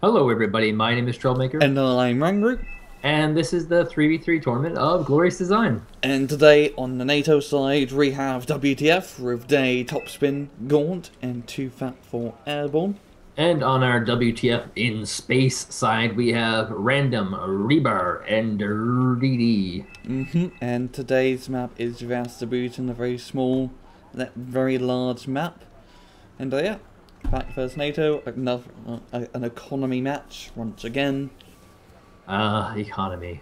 Hello, everybody. My name is Troublemaker, And I'm Rangru. and this is the 3v3 tournament of Glorious Design. And today on the NATO side we have WTF with a topspin Gaunt and 2 Fat for Airborne. And on our WTF in space side, we have random Ribar and Drrty-D. And today's map is Vastaboot, a very small, very large map. And yeah, Pact vs NATO, another an economy match once again. Economy.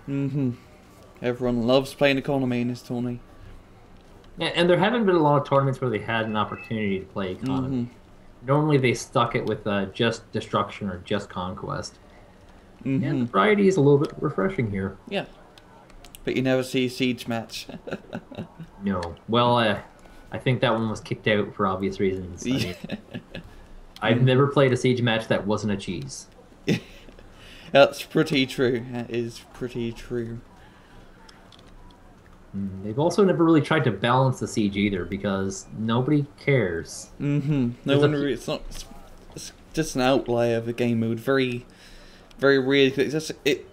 Everyone loves playing economy in this tourney. And there haven't been a lot of tournaments where they had an opportunity to play economy. Normally they stuck it with just destruction or just conquest. And the variety is a little bit refreshing here. Yeah, but you never see a siege match. No. Well, I think that one was kicked out for obvious reasons. I mean, I've never played a siege match that wasn't a cheese. That's pretty true. That is pretty true. They've also never really tried to balance the siege either because nobody cares. No one really. It's not. It's just an outlier of the game mode. Very, very weird. It's just it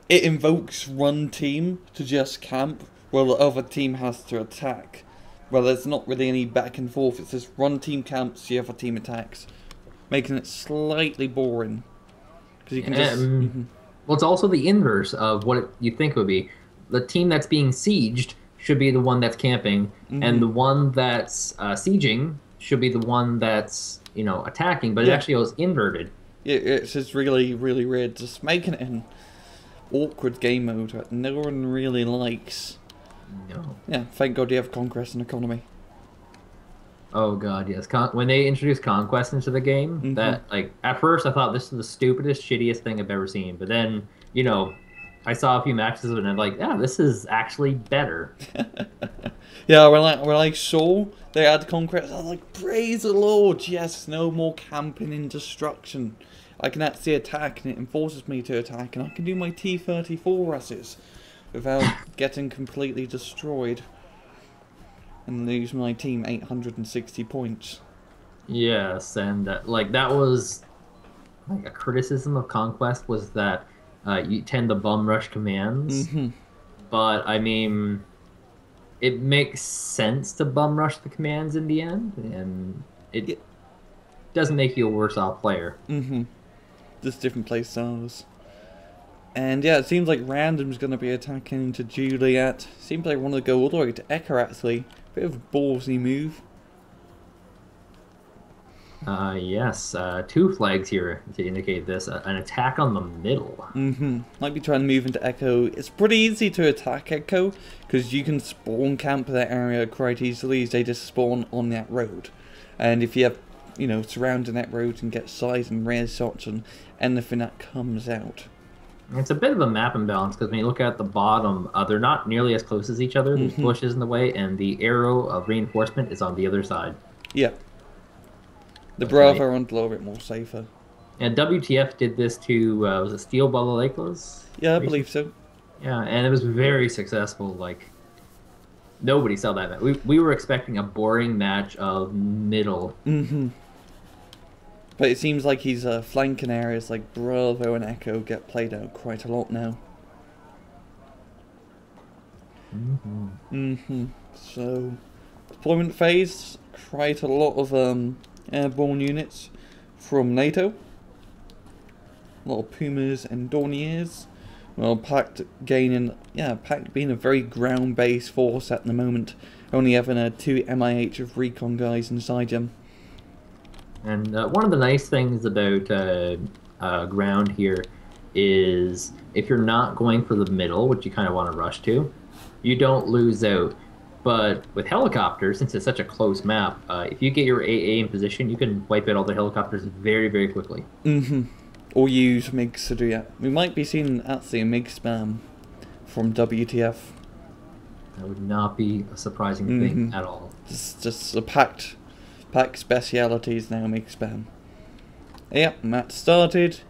invokes one team to just camp, while the other team has to attack. Well, there's not really any back and forth. It's just one team camps, the other team attacks, making it slightly boring. Because you can just. Well, it's also the inverse of what you think it would be. The team that's being sieged should be the one that's camping, and the one that's sieging should be the one that's attacking. But it actually was inverted. Yeah, it's just really, really weird. Just making it an awkward game mode that no one really likes. No. Yeah, thank God you have Conquest and Economy. Oh god, yes. When they introduced Conquest into the game, that at first I thought this is the stupidest, shittiest thing I've ever seen. But then, I saw a few matches of it and I'm like, yeah, this is actually better. Yeah, when I saw they had Conquest, I was like, praise the Lord, yes, no more camping in destruction. I can actually attack and it enforces me to attack, and I can do my T-34 russes without getting completely destroyed and lose my team 860 points. Yes, and that was a criticism of Conquest was that you tend to bum rush commands. But I mean, it makes sense to bum rush the commands in the end, and it doesn't make you a worse off player. Just different play styles. And yeah, it seems like Random's going to be attacking to Juliet. Seems like they want to go all the way to Echo actually. Bit of a ballsy move. Yes, two flags here to indicate this. An attack on the middle. Might be trying to move into Echo. It's pretty easy to attack Echo, because you can spawn camp that area quite easily. They just spawn on that road. And if you have, surrounding that road and get size and rear shots and anything that comes out. It's a bit of a map imbalance, because when you look at the bottom, they're not nearly as close as each other. There's bushes in the way, and the arrow of reinforcement is on the other side. Yeah. The Bravo are a little bit more safer. And WTF did this to, was it Steel Balaleclas? Yeah, I believe so. Yeah, and it was very successful. Like, nobody saw that match. We were expecting a boring match of middle. But it seems like he's flanking areas like Bravo and Echo get played out quite a lot now. So, deployment phase, quite a lot of airborne units from NATO. A lot of Pumas and Dorniers. Well, Pact gaining, Pact being a very ground-based force at the moment, only having 2 MIH of recon guys inside him. And one of the nice things about ground here is if you're not going for the middle, which you kind of want to rush to, you don't lose out. But with helicopters, since it's such a close map, if you get your AA in position, you can wipe out all the helicopters very, very quickly. Or use MiGs to do that. We might be seeing actually a MiG spam from WTF. That would not be a surprising thing at all. Just a Pact specialities now, MiG spam. Yep, match started.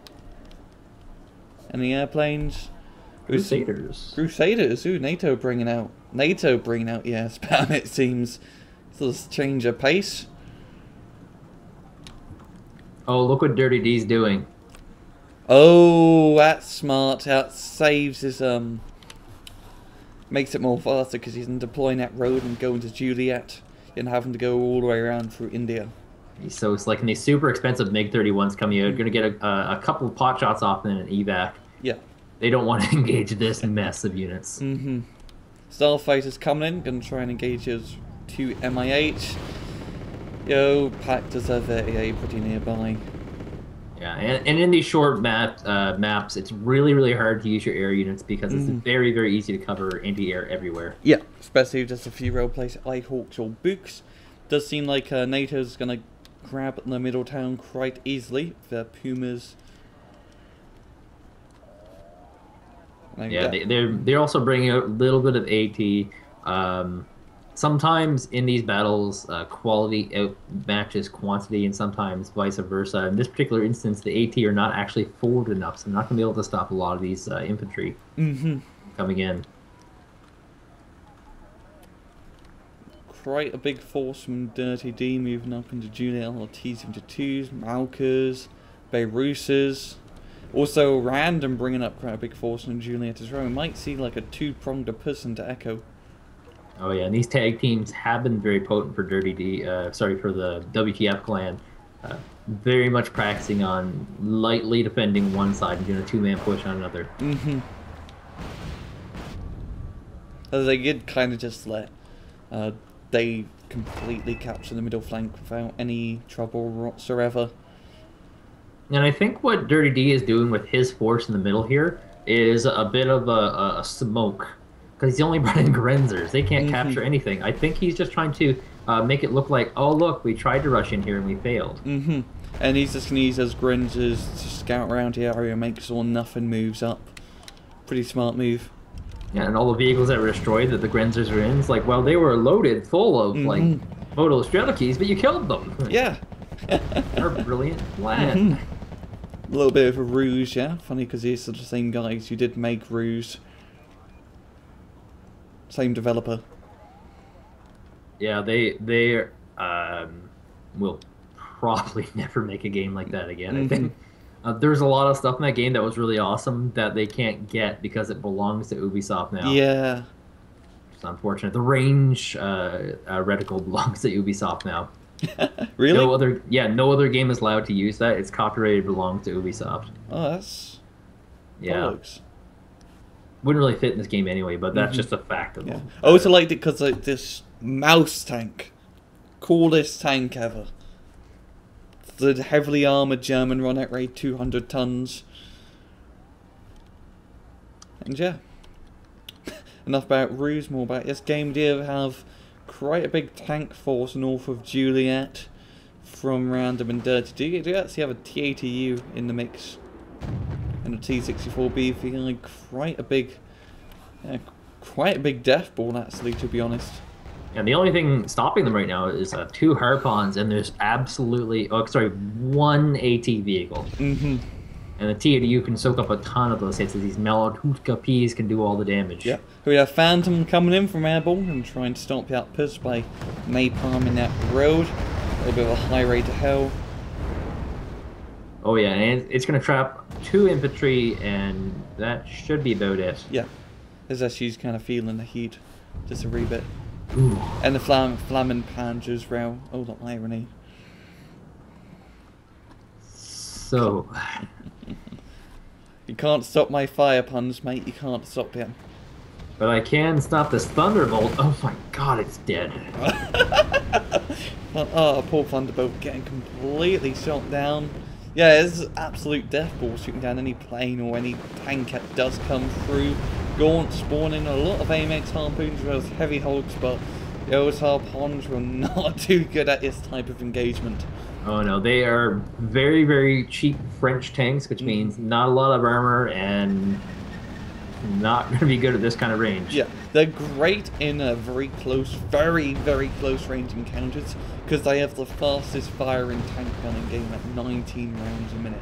Any airplanes? Crusaders. Ooh, NATO bringing out, yeah, spam it seems. Let's change of pace. Oh, look what Drrty-D's doing. Oh, that's smart. That saves his makes it more faster because he's deploying that road and going to Juliet and having to go all the way around through India. He's so slick, and these super expensive MiG-31s coming out. Going to get a couple of pot shots off and an evac. Yeah. They don't want to engage this mess of units. Mm-hmm. Starfighter's coming in, going to try and engage his 2 MI8. Yo, Pact does have their AA pretty nearby. Yeah, and in these short maps, it's really, really hard to use your air units because it's very, very easy to cover anti-air everywhere. Yeah, especially just a few rail places like Hawks or Books. Does seem like NATO's going to grab the middle town quite easily. The Pumas. Yeah, they're also bringing out a little bit of AT. Sometimes in these battles, quality outmatches quantity, and sometimes vice versa. In this particular instance, the AT are not actually forward enough, so they're not going to be able to stop a lot of these infantry coming in. Quite a big force from Drrty-D moving up into Juliet, T-72s, Malkers, Beiruters. Also, Random bringing up quite a big force in Juliet as well. We might see like a two-pronged push into Echo. Oh yeah, and these tag teams have been very potent for Drrty-D. Sorry, for the WTF clan. Very much practicing on lightly defending one side and doing a two-man push on another. As they did kind of just let they completely capture the middle flank without any trouble whatsoever. And I think what Drrty-D is doing with his force in the middle here is a bit of a smoke. Because he's only brought in Grenzers. They can't capture anything. I think he's just trying to make it look like, oh, look, we tried to rush in here and we failed. And he's just going to use those Grenzers to scout around the area, make sure nothing moves up. Pretty smart move. Yeah, and all the vehicles that were destroyed that the Grenzers were in, it's like, well, they were loaded full of, like, Moto Strelikies, but you killed them. Yeah. Our brilliant plan. A little bit of a ruse, yeah. Funny because these are the same guys who did make Ruse. Same developer. Yeah, they will probably never make a game like that again. I think there's a lot of stuff in that game that was really awesome that they can't get because it belongs to Ubisoft now. Yeah. It's unfortunate. The range reticle belongs to Ubisoft now. Really? No other game is allowed to use that. It's copyrighted, belongs to Ubisoft. Oh, that's bollocks. Wouldn't really fit in this game anyway, but that's just a fact of it. I also liked it because like this mouse tank, coolest tank ever. The heavily armored German run at rate 200 tons. And yeah, enough about Ruse, more about this game. We do have quite a big tank force north of Juliet from Random and Drrty-D. We do actually have a TATU in the mix. And a T-64B feeling like quite a big death ball, actually, to be honest. And the only thing stopping them right now is 2 Harpons, and there's absolutely one AT vehicle. And the TADU can soak up a ton of those hits as these Malatutka Ps can do all the damage. Yeah. We have Phantom coming in from Airborne and trying to stop the outpush by napalming that road. A little bit of a high rate of hell. Oh yeah, and it's going to trap 2 infantry, and that should be about it. Yeah, as she's kind of feeling the heat just a wee bit. Ooh. And the Flammen Panzers row. Oh, the irony. So... You can't stop my fire puns, mate. You can't stop him. But I can stop this Thunderbolt. Oh my god, it's dead. Oh, poor Thunderbolt getting completely shot down. Yeah, it's an absolute death ball shooting down any plane or any tank that does come through. Gaunt spawning a lot of AMX harpoons as well as heavy hulks, but those harpoons were not too good at this type of engagement. Oh no, they are very, very cheap French tanks, which means not a lot of armor and not going to be good at this kind of range. Yeah, they're great in a very close, very, very close range encounters because they have the fastest firing tank gun in game at 19 rounds a minute.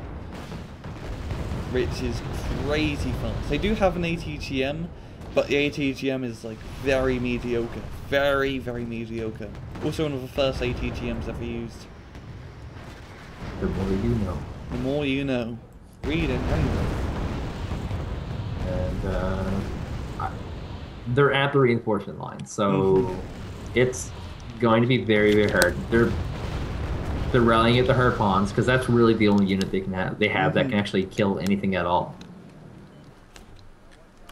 Which is crazy fast. They do have an ATGM, but the ATGM is like very mediocre. Very, very mediocre. Also one of the first ATGMs ever used. The more you know. The more you know. Read and write. And they're at the reinforcement line, so it's going to be very, very hard. They're rallying at the Harpons because that's really the only unit they have that can actually kill anything at all.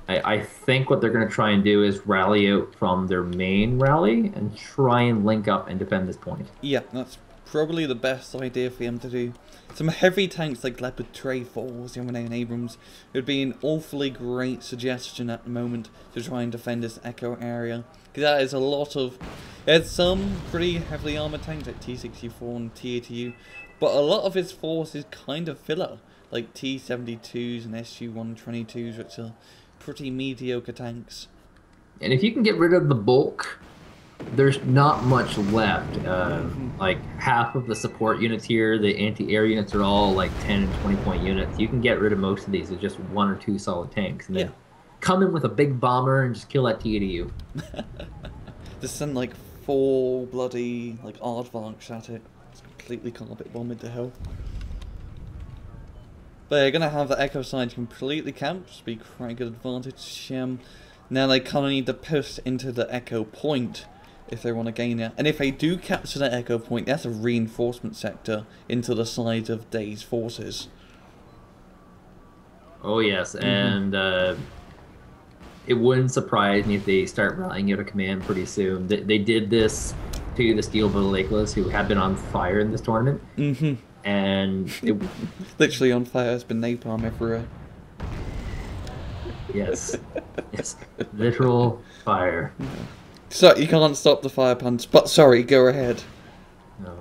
I think what they're going to try and do is rally out from their main rally and try and link up and defend this point. Yeah, that's probably the best idea for them to do. Some heavy tanks like Leopard Tray 4s, the M&A and Abrams, would be an awfully great suggestion at the moment to try and defend this Echo area. Because that is a lot of... There's some pretty heavily armoured tanks like T-64 and T-82, but a lot of his force is kind of filler, like T-72s and SU-122s, which are pretty mediocre tanks. And if you can get rid of the bulk, there's not much left. Like half of the support units here, the anti-air units are all like 10 and 20 point units. You can get rid of most of these with just 1 or 2 solid tanks. And then come in with a big bomber and just kill that T-82. Just send like 4 bloody like aardvarks at it. It's completely carpet bombed to hell. But they're going to have the Echo side completely camped, which would be quite a good advantage. Now they kind of need to push into the Echo point if they want to gain it. And if they do capture that Echo point, that's a reinforcement sector into the side of Day's forces. Oh yes, and it wouldn't surprise me if they start rallying out a command pretty soon. They did this to the Steel Lakeless, who have been on fire in this tournament. And it... literally on fire. Has been napalm everywhere. Yes, it's literal fire. So you can't stop the fire punch, but sorry, go ahead. No,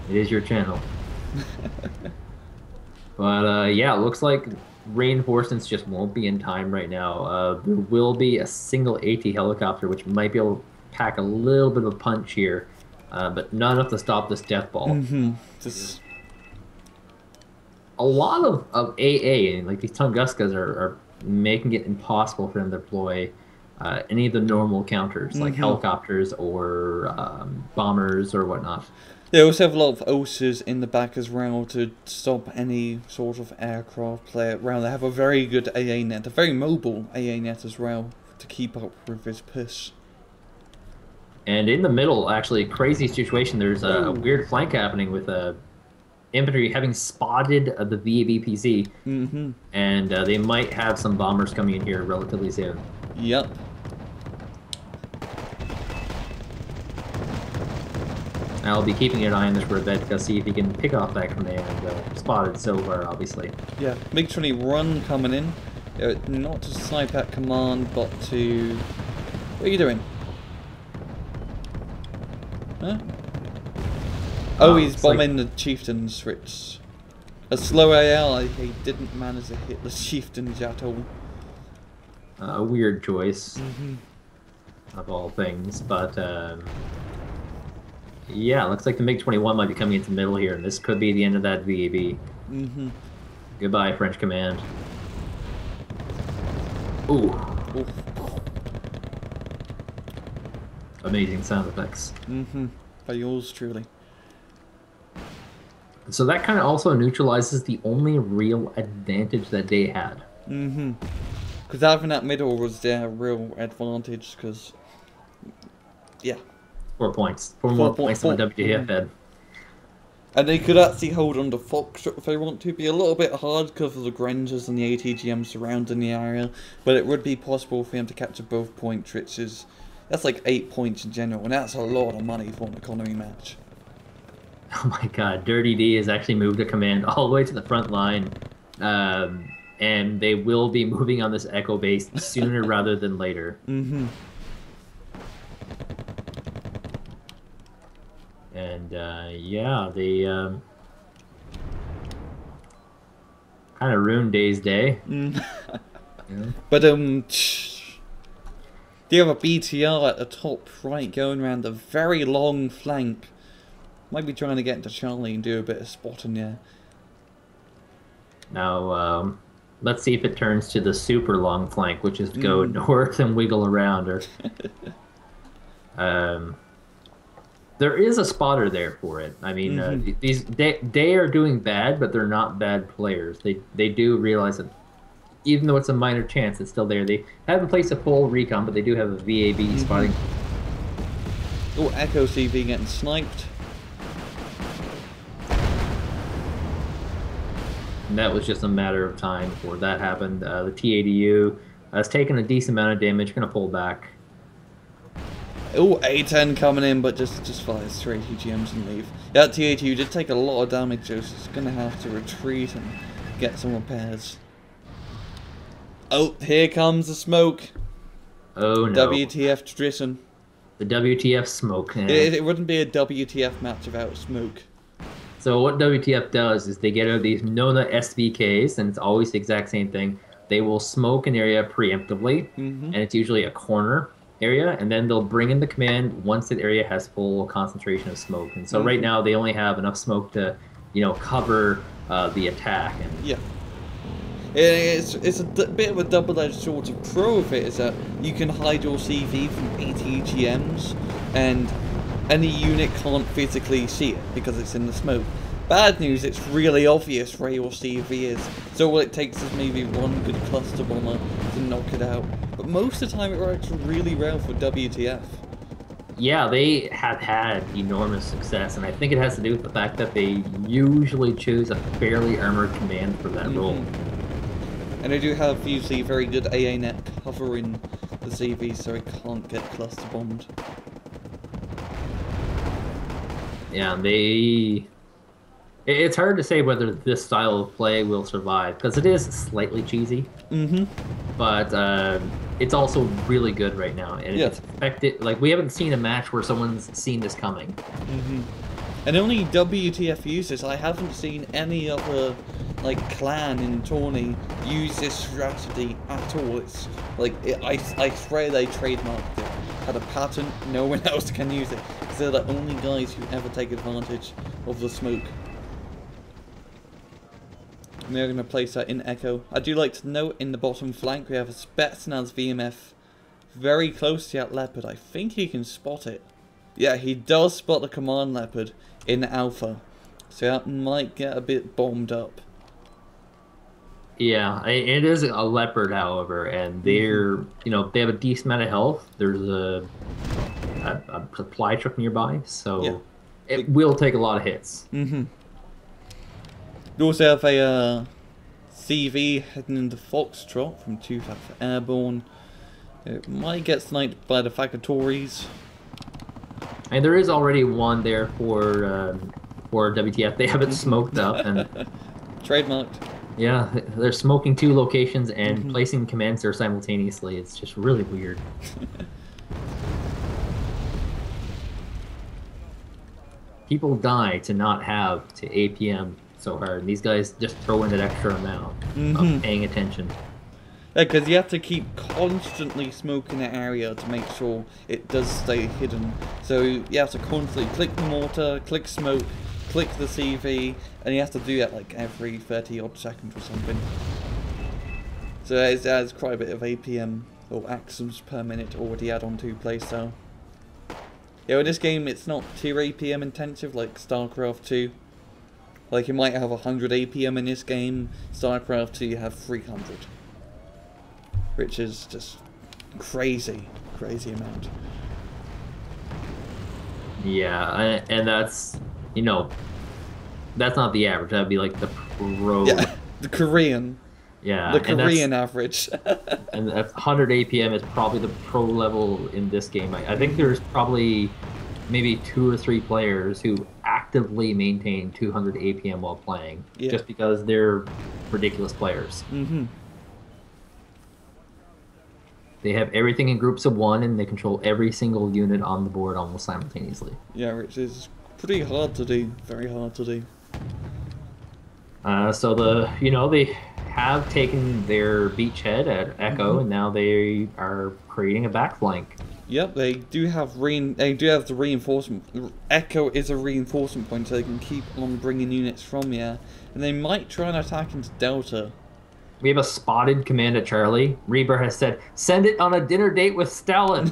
it is your channel. But yeah, it looks like reinforcements just won't be in time right now. There will be a single AT helicopter, which might be able to pack a little bit of a punch here. But not enough to stop this death ball. Just... A lot of AA, like these Tunguskas, are making it impossible for them to deploy any of the normal counters, like helicopters or bombers or whatnot. They also have a lot of OSAs in the back as well to stop any sort of aircraft play around. They have a very good AA net, a very mobile AA net as well, to keep up with this push. And in the middle, actually, crazy situation. There's a weird flank happening with infantry having spotted the VABPC, and they might have some bombers coming in here relatively soon. Yep. I'll be keeping an eye on this Rebecca to see if he can pick off that command. Spotted so far, obviously. Yeah, MiG-20 run coming in. Not to snipe that command, but to... What are you doing? Huh? Oh, he's bombing the chieftains, which... A slow AL, he didn't manage to hit the chieftains at all. A weird choice, of all things, but yeah, looks like the MiG-21 might be coming into the middle here, and this could be the end of that VAB. Goodbye, French command. Ooh. Amazing sound effects. By yours truly. So that kind of also neutralizes the only real advantage that they had. Because having that middle was their real advantage, because... Yeah. 4 points. 4 more points on the WTF head. And they could actually hold on to Foxtrot if they want to. Be a little bit hard because of the Grangers and the ATGM surrounding the area, but it would be possible for them to capture both points, which is... That's like 8 points in general, and that's a lot of money for an economy match. Oh my god, Drrty-D has actually moved a command all the way to the front line, and they will be moving on this Echo base sooner rather than later. And yeah, they kind of ruined Day's day. But do you have a BTR at the top right going around a very long flank? Might be trying to get into Charlie and do a bit of spotting there. Now, let's see if it turns to the super long flank, which is go north and wiggle around. Or, There is a spotter there for it. I mean, they are doing bad, but they're not bad players. They do realize that even though it's a minor chance, it's still there. They haven't placed a full recon, but they do have a VAB spotting. Oh, Echo CV getting sniped. And that was just a matter of time before that happened. The TADU has taken a decent amount of damage, going to pull back. Oh, A10 coming in, but just fires straight EGMs and leave. Yeah, TADU did take a lot of damage, so it's going to have to retreat and get some repairs. Oh, here comes the smoke. Oh no. WTF tradition. The WTF smoke. It wouldn't be a WTF match without smoke. So what WTF does is they get out these Nona SVKs, and it's always the exact same thing. They will smoke an area preemptively, and it's usually a corner area, and then they'll bring in the command once that area has full concentration of smoke. And so right now they only have enough smoke to, cover the attack. And yeah. It's a bit of a double-edged sword. The pro of it is that you can hide your CV from 80 EGMs, and any unit can't physically see it because it's in the smoke. Bad news, it's really obvious where your CV is, so all it takes is maybe one good cluster bomber to knock it out. But most of the time it works really well for WTF. Yeah, they have had enormous success, and I think it has to do with the fact that they usually choose a fairly armored command for that role. And they do have usually very good AA net covering the CV so it can't get cluster bombed. Yeah, it's hard to say whether this style of play will survive, because it is slightly cheesy. But it's also really good right now, and it's effective. Like, we haven't seen a match where someone's seen this coming. And only WTF uses. I haven't seen any other clan in tourney use this strategy at all. It's I swear they trademarked it, had a patent. No one else can use it. Because they're the only guys who ever take advantage of the smoke. And they're going to place that in Echo. I do like to note in the bottom flank we have a Spetsnaz VMF very close to that Leopard. I think he can spot it. Yeah, he does spot the command Leopard in Alpha. So that might get a bit bombed up. Yeah, it is a Leopard, however, and they're, they have a decent amount of health. There's a supply truck nearby, so it will take a lot of hits. You also have a CV heading into Foxtrot from 2 Airborne. It might get sniped by the Facatories. And there is already one there for WTF. They have it smoked up and trademarked. Yeah, they're smoking 2 locations and placing commands there simultaneously. It's just really weird. People die to not have to APM so hard, and these guys just throw in that extra amount of paying attention. Yeah, because you have to keep constantly smoking the area to make sure it does stay hidden. So you have to constantly click the mortar, click smoke, click the CV, and you have to do that every 30 odd seconds or something. So it has quite a bit of APM or axes per minute already add on to playstyle. Yeah, in this game it's not too APM intensive like StarCraft 2. You might have 100 APM in this game, StarCraft 2 you have 300. Which is just crazy amount. Yeah, and that's, that's not the average. That'd be the pro. Yeah, the Korean. Yeah, the Korean average. And that's 100 APM is probably the pro level in this game. I think there's probably maybe 2 or 3 players who actively maintain 200 APM while playing, just because they're ridiculous players. They have everything in groups of 1, and they control every single unit on the board almost simultaneously. Yeah, which is pretty hard to do. Very hard to do. So they have taken their beachhead at Echo, and now they are creating a backflank. Yep, they do have the reinforcement. Echo is a reinforcement point, so they can keep on bringing units from here, and they might try and attack into Delta. We have a spotted command at Charlie. Ribar has said, "Send it on a dinner date with Stalin."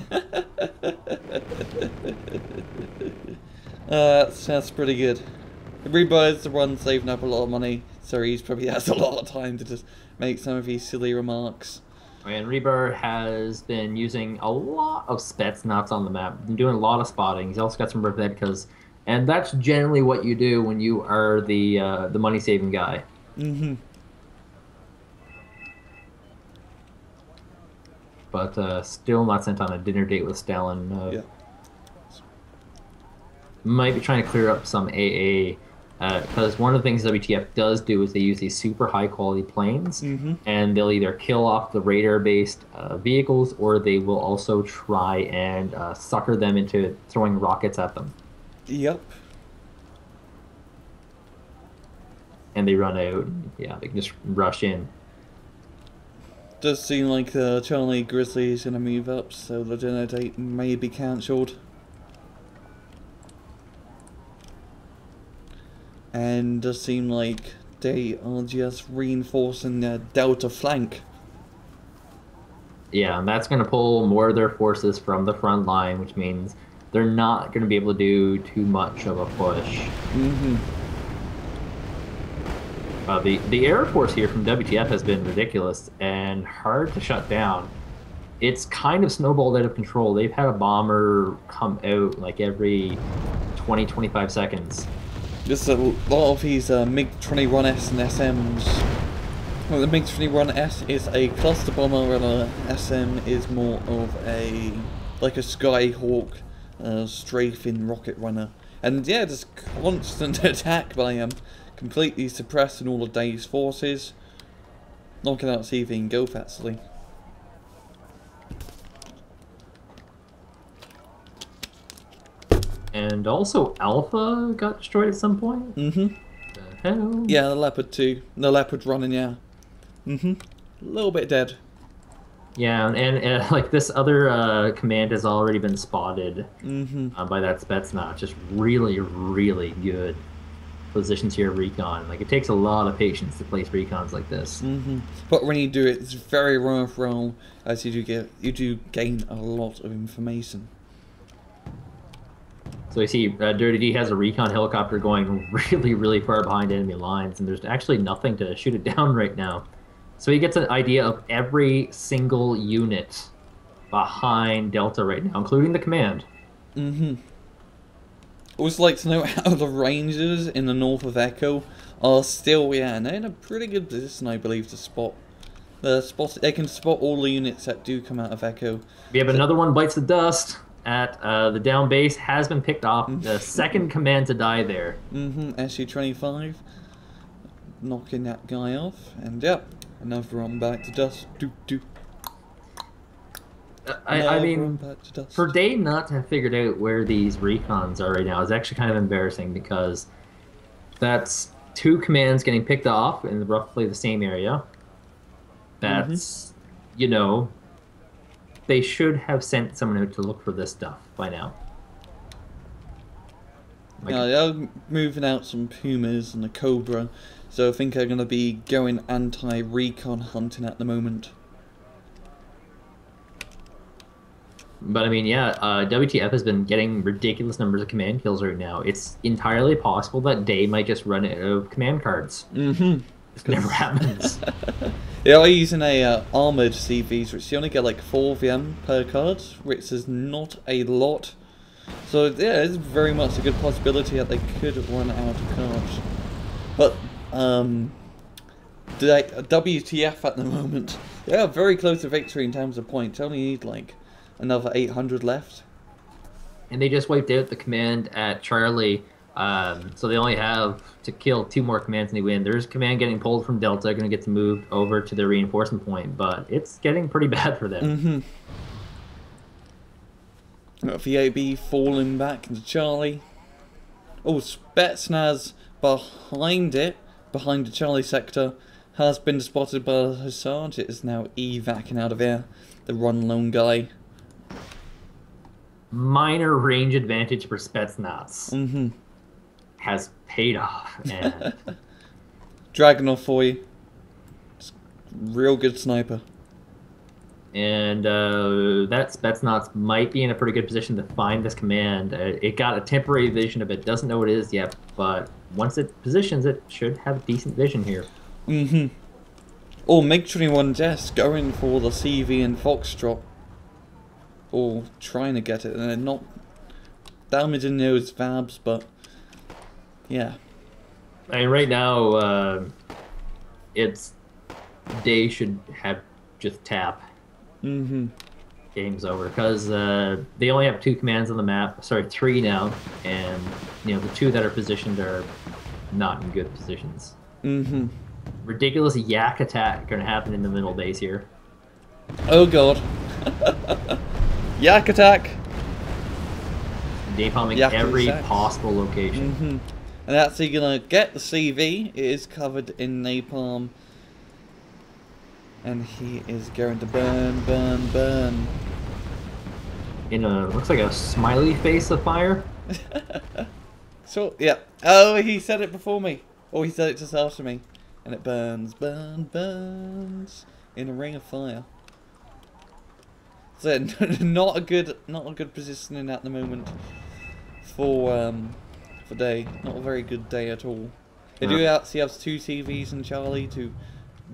That's pretty good. Ribar is the one saving up a lot of money, so he probably has a lot of time to just make some of these silly remarks. And Ribar has been using a lot of Spetsnaz on the map, been doing a lot of spotting. He's also got some Revedkas, and that's generally what you do when you are the money-saving guy. Mm-hmm. But still not sent on a dinner date with Stalin. Yeah. Might be trying to clear up some AA. Because one of the things WTF does do is they use these super high quality planes, and they'll either kill off the radar based vehicles, or they will also try and sucker them into throwing rockets at them. Yep. And they run out. Yeah, they can just rush in. Does seem like the Charlie Grizzly is going to move up, so the dinner date may be cancelled. And does seem like they are just reinforcing their Delta flank. Yeah, and that's going to pull more of their forces from the front line, which means they're not going to be able to do too much of a push. The Air Force here from WTF has been ridiculous and hard to shut down. It's kind of snowballed out of control. They've had a bomber come out like every 20-25 seconds. Just a lot of these MiG-21S and SMs. Well, the MiG-21S is a cluster bomber, and a SM is more of a like a Skyhawk strafing rocket runner. And yeah, just constant attack by completely suppressing all of Dave's forces, knocking out CV and Gulf actually. And also Alpha got destroyed at some point. The hell? Yeah, the Leopard 2. The Leopard running, yeah. A little bit dead. Yeah, and like this other command has already been spotted by that Spetsnaz. Just really, really good positions here, recon. Like it takes a lot of patience to place recons like this. But when you do it, it's very rough roll, as you do gain a lot of information. So you see, Drrty-D has a recon helicopter going really, really far behind enemy lines, and there's actually nothing to shoot it down right now. So he gets an idea of every single unit behind Delta right now, including the command. Always like to know how the Rangers in the north of Echo are still, they're in a pretty good position, I believe, to spot. They can spot all the units that do come out of Echo. We have another one bites the dust at the down base, has been picked off. The second command to die there. SU-25 knocking that guy off, and yep, another one back to dust. I mean, for Dave not to have figured out where these recons are right now is actually kind of embarrassing, because that's two commands getting picked off in roughly the same area. That's, you know, they should have sent someone out to look for this stuff by now. Like, yeah, they're moving out some Pumas and the Cobra, so I think they're going to be going anti-recon hunting at the moment. But I mean, yeah, WTF has been getting ridiculous numbers of command kills right now. It's entirely possible that Day might just run out of command cards. It never happens. They are using a armoured CVs, which you only get like 4 VM per card, which is not a lot. So yeah, it's very much a good possibility that they could run out of cards. But WTF at the moment, they are very close to victory in terms of points. They only need like another 800 left. And they just wiped out the command at Charlie. So they only have to kill 2 more commands and they win. There's a command getting pulled from Delta, going to get moved over to the reinforcement point, but it's getting pretty bad for them. VAB falling back into Charlie. Oh, Spetsnaz behind it, behind the Charlie sector, has been spotted by the Hussard. It is now evacing out of here. The run lone guy. Minor range advantage for Spetsnaz. Has paid off. And Dragunov for you. Real good sniper. And that Spetsnaz might be in a pretty good position to find this command. It got a temporary vision of it, doesn't know what it is yet, but once it positions, it should have decent vision here. Mm-hmm. Or MiG-21 going for the CV and Foxtrot. Or trying to get it, and they're not damaging those Vabs, but yeah. I mean, right now, it's they should have just tap. Mm-hmm. Game's over because they only have 2 commands on the map. Sorry, 3 now, and the 2 that are positioned are not in good positions. Mm-hmm. Ridiculous yak attack going to happen in the middle base here. Oh god. Yak attack. Napalming Yak every attacks. possible location. Mm-hmm. And that's he gonna get the CV. It is covered in napalm. And he is going to burn, burn, burn. In a looks like a smiley face of fire. So yeah. Oh, he said it before me. Or he said it just after me. And it burns, burn, burns in a ring of fire. So not a good positioning at the moment for day. Not a very good day at all. They do actually have 2 CVs in Charlie to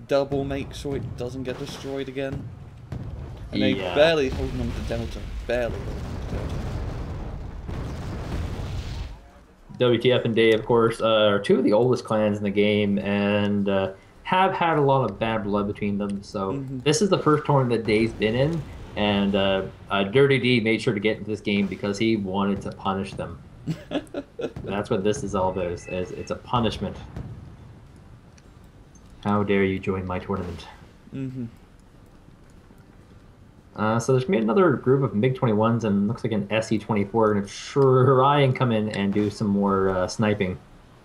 double make sure it doesn't get destroyed again. And they barely holding on to Delta. Barely holding on to Delta. WTF and Day, of course, are 2 of the oldest clans in the game and have had a lot of bad blood between them. So this is the first tournament that Day's been in, and Drrty-D made sure to get into this game because he wanted to punish them. That's what this is all about. It's a punishment. How dare you join my tournament? So there's going to be another group of MiG-21s and looks like an SE-24 and try and come in and do some more sniping.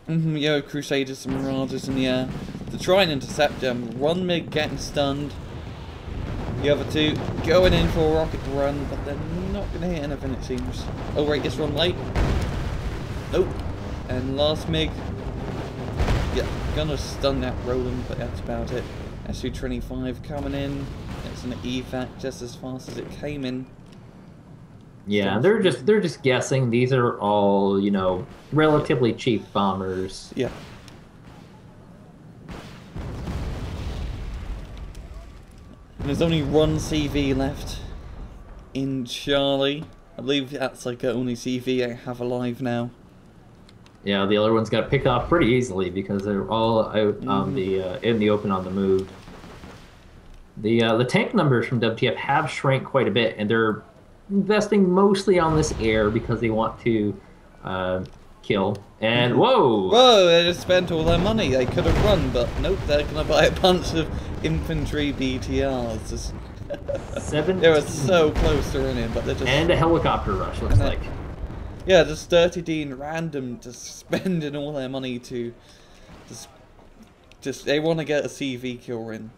Yeah, Crusaders and Mirages in the air to try and intercept them. One MiG getting stunned. The other 2 going in for a rocket run, but they're not going to hit anything it seems. Oh wait, this one late. Nope. And last MiG. Yeah, gonna stun that Roland, but that's about it. SU-25 coming in. It's an evac just as fast as it came in. Yeah, they're just guessing. These are all, relatively cheap bombers. Yeah. And there's only 1 CV left in Charlie. I believe that's like the only CV I have alive now. Yeah, the other ones got picked off pretty easily because they're all out on in the open on the move. The tank numbers from WTF have shrank quite a bit, and they're investing mostly on this air because they want to kill. And whoa! Whoa! They just spent all their money. They could have run, but nope. They're gonna buy a bunch of infantry BTRs. Just 17. They were so close to running, but they're just and a helicopter rush looks like. Yeah, just Drrty-D and random, just spending all their money to just they want to get a CV kill in.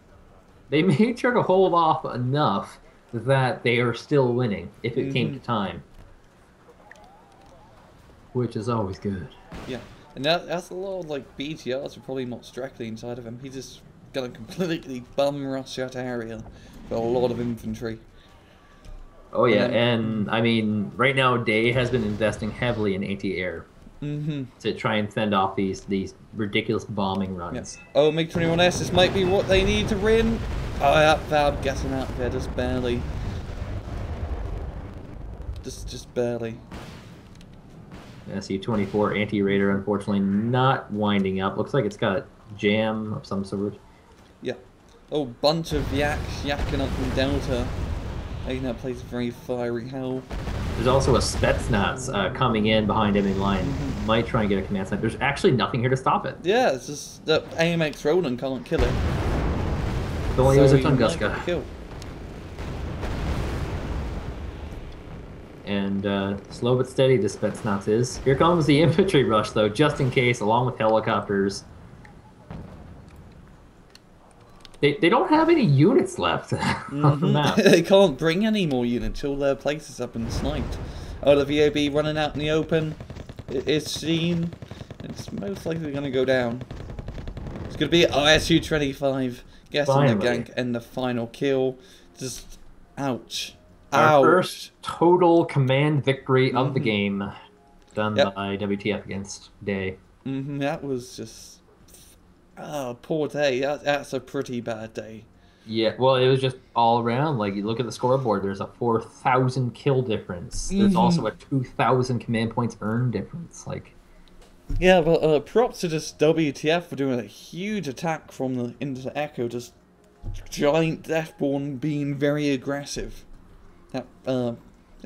They made sure to hold off enough that they are still winning if it came to time, which is always good. Yeah, and that's a lot of like BTRs are probably not directly inside of him. He's just gonna completely bum rush that area for a lot of infantry. Oh yeah, and I mean, right now Day has been investing heavily in anti-air to try and fend off these ridiculous bombing runs. Yeah. Oh, MiG-21S, this might be what they need to win. Oh, that Valve getting out there just barely. Just barely. SU-24 anti-raider, unfortunately, not winding up. Looks like it's got a jam of some sort. Yeah. Oh, bunch of yaks yakking up from Delta. Making that place very fiery hell. There's also a Spetsnaz coming in behind him in line. Might try and get a command snipe. There's actually nothing here to stop it. Yeah, it's just that AMX Roland can't kill it. The only use a Tunguska. Kill. And slow but steady the Spetsnaz is. Here comes the infantry rush, though, just in case, along with helicopters. They don't have any units left on the map. They can't bring any more units. All their places have been sniped. Oh, the VOB running out in the open. It's seen. It's most likely going to go down. It's going to be SU-25 getting the gank and the final kill. Just Ouch. Our Ouch. first total command victory of the game, done Yep. by WTF against Day. That was just... Oh, poor Day. That's a pretty bad day. Yeah, well, it was just all around. Like, you look at the scoreboard, there's a 4,000 kill difference. There's also a 2,000 command points earned difference. Like, yeah, but props to just WTF for doing a huge attack from the into the Echo, just giant Deathborn being very aggressive. That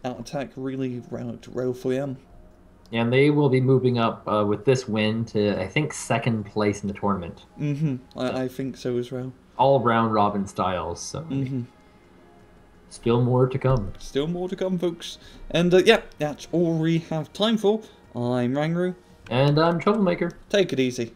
attack really worked well for them. and they will be moving up with this win to, I think, second place in the tournament. I think so as well. All round robin styles, so still more to come. Still more to come, folks. And yeah, that's all we have time for. I'm Rangru. And I'm Troublemaker. Take it easy.